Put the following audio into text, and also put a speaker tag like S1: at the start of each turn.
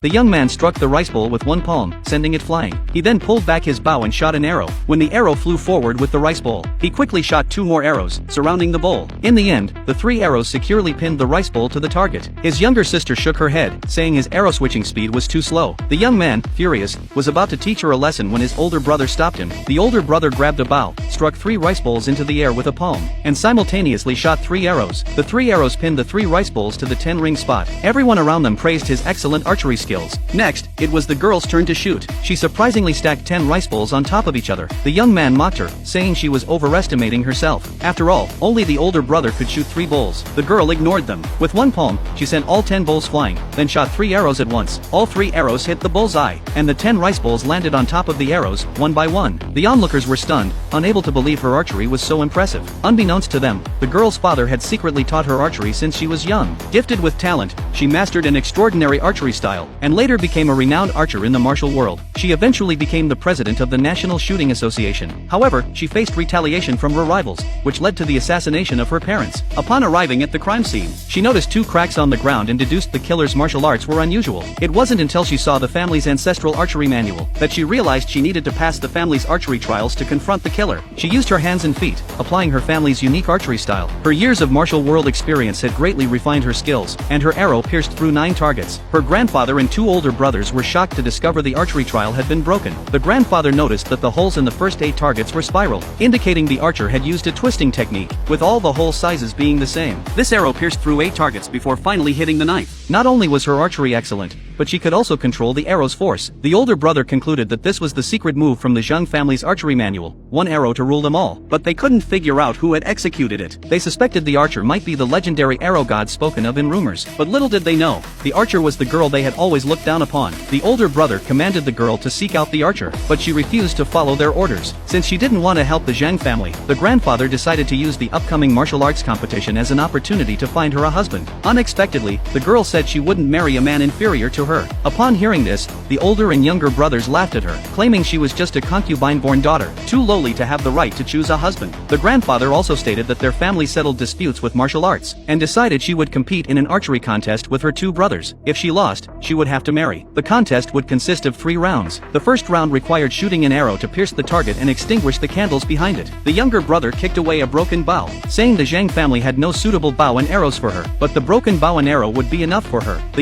S1: The young man struck the rice bowl with one palm, sending it flying. He then pulled back his bow and shot an arrow. When the arrow flew forward with the rice bowl, he quickly shot 2 more arrows, surrounding the bowl. In the end, the 3 arrows securely pinned the rice bowl to the target. His younger sister shook her head, saying his arrow switching speed was too slow. The young man, furious, was about to teach her a lesson when his older brother stopped him. The older brother grabbed a bow, struck 3 rice bowls into the air with a palm, and simultaneously shot 3 arrows. The 3 arrows pinned the 3 rice bowls to the 10-ring spot. Everyone around them praised his excellent archery skills. Next, it was the girl's turn to shoot. She surprisingly stacked 10 rice bowls on top of each other. The young man mocked her, saying she was overestimating herself. After all, only the older brother could shoot 3 bowls. The girl ignored them. With one palm, she sent all 10 bowls flying, then shot 3 arrows at once. All 3 arrows hit the bullseye, and the 10 rice bowls landed on top of the arrows, one by one. The onlookers were stunned, unable to believe her archery was so impressive. Unbeknownst to them, the girl's father had secretly taught her archery since she was young. Gifted with talent, she mastered an extraordinary archery style, and later became a renowned archer in the martial world. She eventually became the president of the National Shooting Association. However, she faced retaliation from her rivals, which led to the assassination of her parents. Upon arriving at the crime scene, she noticed 2 cracks on the ground and deduced the killer's martial arts were unusual. It wasn't until she saw the family's ancestral archery manual that she realized she needed to pass the family's archery trials to confront the killer. She used her hands and feet, applying her family's unique archery style. Her years of martial world experience had greatly refined her skills, and her arrow pierced through 9 targets. Her grandfather and 2 older brothers were shocked to discover the archery trial had been broken. The grandfather noticed that the holes in the first 8 targets were spiral, indicating the archer had used a twisting technique, with all the hole sizes being the same. This arrow pierced through 8 targets before finally hitting the knife. Not only was her archery excellent, but she could also control the arrow's force. The older brother concluded that this was the secret move from the Zheng family's archery manual, one arrow to rule them all. But they couldn't figure out who had executed it. They suspected the archer might be the legendary arrow god spoken of in rumors. But little did they know, the archer was the girl they had always looked down upon. The older brother commanded the girl to seek out the archer, but she refused to follow their orders. Since she didn't want to help the Zheng family, the grandfather decided to use the upcoming martial arts competition as an opportunity to find her a husband. Unexpectedly, the girl said she wouldn't marry a man inferior to her. Upon hearing this, the older and younger brothers laughed at her, claiming she was just a concubine-born daughter, too lowly to have the right to choose a husband. The grandfather also stated that their family settled disputes with martial arts, and decided she would compete in an archery contest with her 2 brothers. If she lost, she would have to marry. The contest would consist of 3 rounds. The first round required shooting an arrow to pierce the target and extinguish the candles behind it. The younger brother kicked away a broken bow, saying the Zhang family had no suitable bow and arrows for her, but the broken bow and arrow would be enough for her. The